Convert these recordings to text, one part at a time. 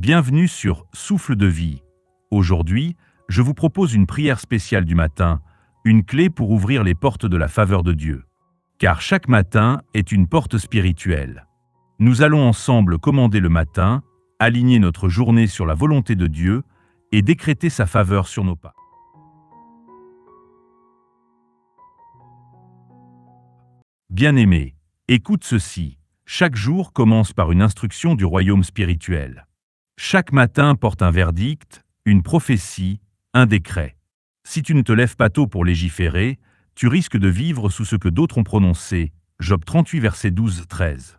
Bienvenue sur Souffle de vie. Aujourd'hui, je vous propose une prière spéciale du matin, une clé pour ouvrir les portes de la faveur de Dieu. Car chaque matin est une porte spirituelle. Nous allons ensemble commander le matin, aligner notre journée sur la volonté de Dieu et décréter sa faveur sur nos pas. Bien-aimé, écoute ceci. Chaque jour commence par une instruction du royaume spirituel. Chaque matin porte un verdict, une prophétie, un décret. Si tu ne te lèves pas tôt pour légiférer, tu risques de vivre sous ce que d'autres ont prononcé. Job 38, versets 12-13.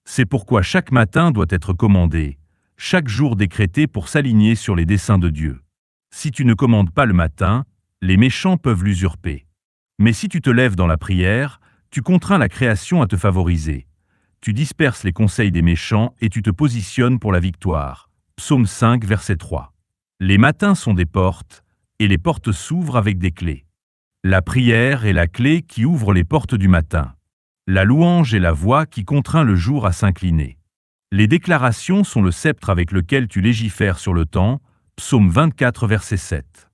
C'est pourquoi chaque matin doit être commandé, chaque jour décrété pour s'aligner sur les desseins de Dieu. Si tu ne commandes pas le matin, les méchants peuvent l'usurper. Mais si tu te lèves dans la prière, tu contrains la création à te favoriser. Tu disperses les conseils des méchants et tu te positionnes pour la victoire. Psaume 5, verset 3. Les matins sont des portes, et les portes s'ouvrent avec des clés. La prière est la clé qui ouvre les portes du matin. La louange est la voix qui contraint le jour à s'incliner. Les déclarations sont le sceptre avec lequel tu légifères sur le temps. Psaume 24, verset 7.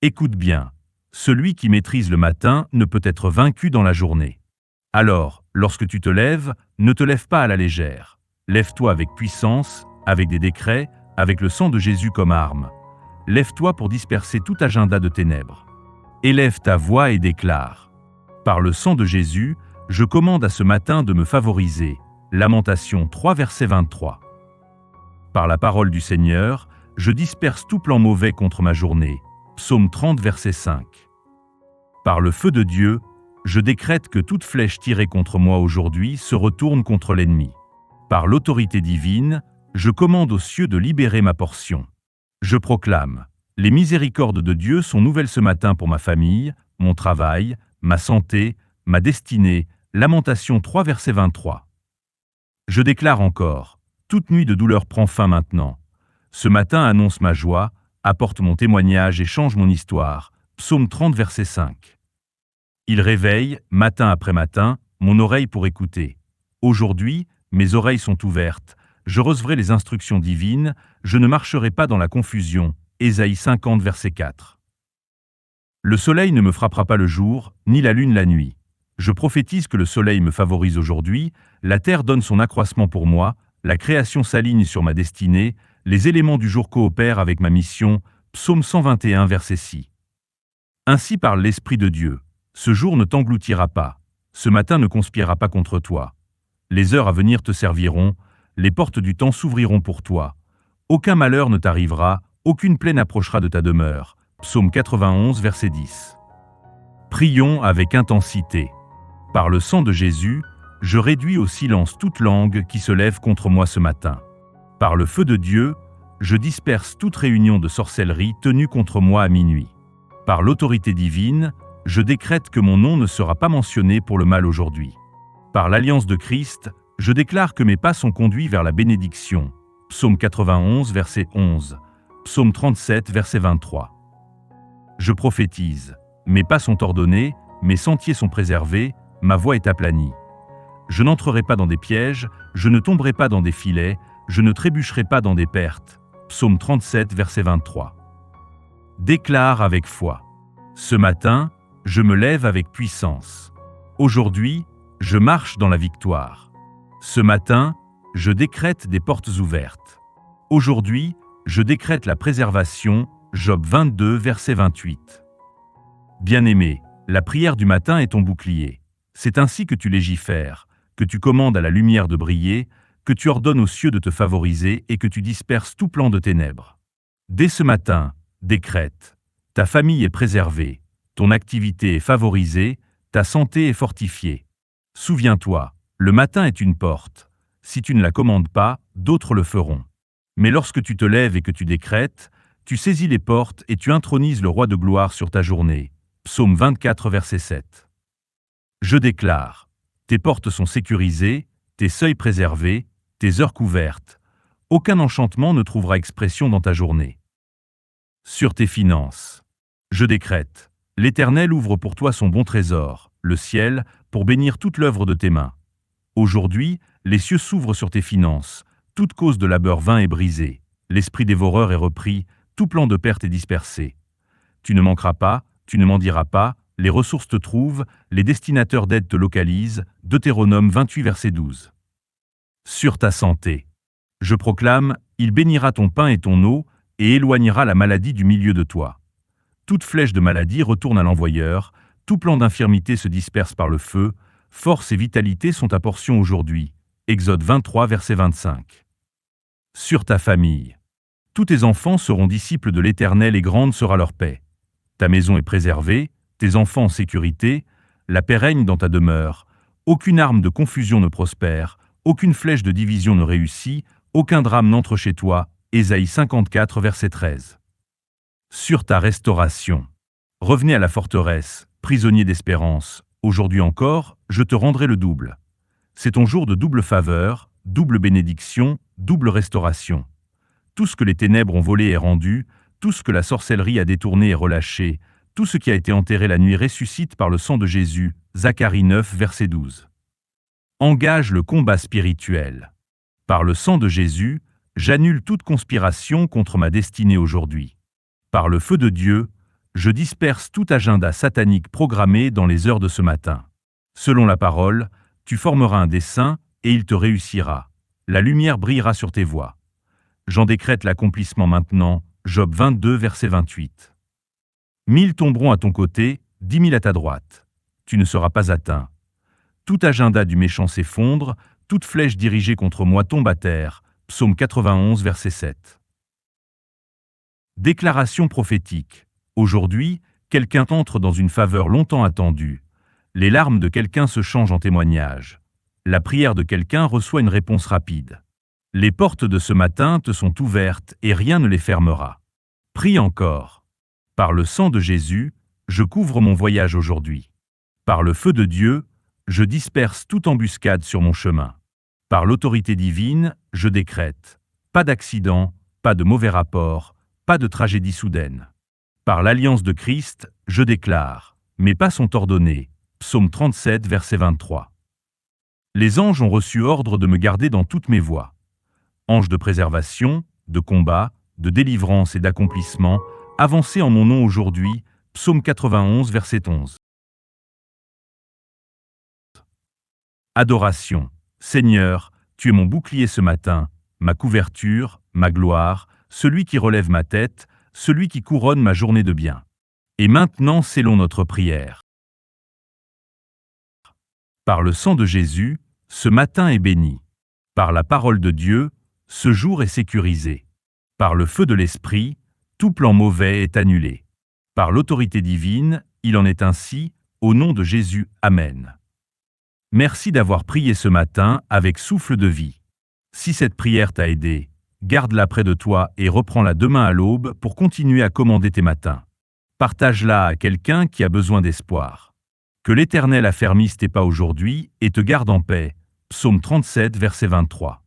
Écoute bien, celui qui maîtrise le matin ne peut être vaincu dans la journée. Alors, lorsque tu te lèves, ne te lève pas à la légère. Lève-toi avec puissance, avec des décrets, avec le sang de Jésus comme arme. Lève-toi pour disperser tout agenda de ténèbres. Élève ta voix et déclare. Par le sang de Jésus, je commande à ce matin de me favoriser. Lamentation 3, verset 23. Par la parole du Seigneur, je disperse tout plan mauvais contre ma journée. Psaume 30, verset 5. Par le feu de Dieu, je décrète que toute flèche tirée contre moi aujourd'hui se retourne contre l'ennemi. Par l'autorité divine, je commande aux cieux de libérer ma portion. Je proclame, les miséricordes de Dieu sont nouvelles ce matin pour ma famille, mon travail, ma santé, ma destinée. Lamentation 3, verset 23. Je déclare encore, toute nuit de douleur prend fin maintenant. Ce matin annonce ma joie, apporte mon témoignage et change mon histoire. Psaume 30, verset 5. Il réveille, matin après matin, mon oreille pour écouter. Aujourd'hui, mes oreilles sont ouvertes. Je recevrai les instructions divines, je ne marcherai pas dans la confusion. Ésaïe 50, verset 4. Le soleil ne me frappera pas le jour, ni la lune la nuit. Je prophétise que le soleil me favorise aujourd'hui, la terre donne son accroissement pour moi, la création s'aligne sur ma destinée, les éléments du jour coopèrent avec ma mission. Psaume 121, verset 6. Ainsi parle l'Esprit de Dieu. Ce jour ne t'engloutira pas. Ce matin ne conspirera pas contre toi. Les heures à venir te serviront, les portes du temps s'ouvriront pour toi. Aucun malheur ne t'arrivera, aucune plaie n'approchera de ta demeure. Psaume 91, verset 10. Prions avec intensité. Par le sang de Jésus, je réduis au silence toute langue qui se lève contre moi ce matin. Par le feu de Dieu, je disperse toute réunion de sorcellerie tenue contre moi à minuit. Par l'autorité divine, je décrète que mon nom ne sera pas mentionné pour le mal aujourd'hui. Par l'alliance de Christ, je déclare que mes pas sont conduits vers la bénédiction. Psaume 91, verset 11. Psaume 37, verset 23. Je prophétise. Mes pas sont ordonnés, mes sentiers sont préservés, ma voie est aplanie. Je n'entrerai pas dans des pièges, je ne tomberai pas dans des filets, je ne trébucherai pas dans des pertes. Psaume 37, verset 23. Déclare avec foi. Ce matin, je me lève avec puissance. Aujourd'hui, je marche dans la victoire. Ce matin, je décrète des portes ouvertes. Aujourd'hui, je décrète la préservation. Job 22, verset 28. Bien-aimé, la prière du matin est ton bouclier. C'est ainsi que tu légifères, que tu commandes à la lumière de briller, que tu ordonnes aux cieux de te favoriser et que tu disperses tout plan de ténèbres. Dès ce matin, décrète. Ta famille est préservée. Ton activité est favorisée, ta santé est fortifiée. Souviens-toi, le matin est une porte. Si tu ne la commandes pas, d'autres le feront. Mais lorsque tu te lèves et que tu décrètes, tu saisis les portes et tu intronises le roi de gloire sur ta journée. Psaume 24, verset 7. Je déclare, tes portes sont sécurisées, tes seuils préservés, tes heures couvertes. Aucun enchantement ne trouvera expression dans ta journée. Sur tes finances, je décrète. L'Éternel ouvre pour toi son bon trésor, le ciel, pour bénir toute l'œuvre de tes mains. Aujourd'hui, les cieux s'ouvrent sur tes finances, Toute cause de labeur vain est brisée. L'esprit dévoreur est repris, tout plan de perte est dispersé. Tu ne manqueras pas, tu ne mendiras pas, les ressources te trouvent, les destinateurs d'aide te localisent. Deutéronome 28 verset 12. Sur ta santé. Je proclame, il bénira ton pain et ton eau, et éloignera la maladie du milieu de toi. Toute flèche de maladie retourne à l'envoyeur, tout plan d'infirmité se disperse par le feu, force et vitalité sont ta portion aujourd'hui. Exode 23 verset 25. Sur ta famille. Tous tes enfants seront disciples de l'Éternel et grande sera leur paix. Ta maison est préservée, tes enfants en sécurité, la paix règne dans ta demeure, aucune arme de confusion ne prospère, aucune flèche de division ne réussit, aucun drame n'entre chez toi. Ésaïe 54 verset 13. Sur ta restauration. Revenez à la forteresse, prisonnier d'espérance, aujourd'hui encore, je te rendrai le double. C'est ton jour de double faveur, double bénédiction, double restauration. Tout ce que les ténèbres ont volé est rendu, tout ce que la sorcellerie a détourné est relâché, tout ce qui a été enterré la nuit ressuscite par le sang de Jésus. Zacharie 9 verset 12. Engage le combat spirituel. Par le sang de Jésus, j'annule toute conspiration contre ma destinée aujourd'hui. Par le feu de Dieu, je disperse tout agenda satanique programmé dans les heures de ce matin. Selon la parole, tu formeras un dessein et il te réussira. La lumière brillera sur tes voies. J'en décrète l'accomplissement maintenant. Job 22 verset 28. 1000 tomberont à ton côté, 10 000 à ta droite. Tu ne seras pas atteint. Tout agenda du méchant s'effondre, toute flèche dirigée contre moi tombe à terre. Psaume 91 verset 7. Déclaration prophétique. Aujourd'hui, quelqu'un entre dans une faveur longtemps attendue. Les larmes de quelqu'un se changent en témoignage. La prière de quelqu'un reçoit une réponse rapide. Les portes de ce matin te sont ouvertes et rien ne les fermera. Prie encore. Par le sang de Jésus, je couvre mon voyage aujourd'hui. Par le feu de Dieu, je disperse toute embuscade sur mon chemin. Par l'autorité divine, je décrète. Pas d'accident, pas de mauvais rapport, pas de tragédie soudaine. Par l'alliance de Christ, je déclare. Mes pas sont ordonnés. Psaume 37 verset 23. Les anges ont reçu ordre de me garder dans toutes mes voies. Anges de préservation, de combat, de délivrance et d'accomplissement, avancez en mon nom aujourd'hui. Psaume 91 verset 11. Adoration. Seigneur, tu es mon bouclier ce matin, ma couverture, ma gloire, celui qui relève ma tête, celui qui couronne ma journée de bien. Et maintenant, scellons notre prière. Par le sang de Jésus, ce matin est béni. Par la parole de Dieu, ce jour est sécurisé. Par le feu de l'Esprit, tout plan mauvais est annulé. Par l'autorité divine, il en est ainsi, au nom de Jésus. Amen. Merci d'avoir prié ce matin avec souffle de vie. Si cette prière t'a aidé, garde-la près de toi et reprends-la demain à l'aube pour continuer à commander tes matins. Partage-la à quelqu'un qui a besoin d'espoir. Que l'Éternel affermisse tes pas aujourd'hui et te garde en paix. Psaume 37 verset 23.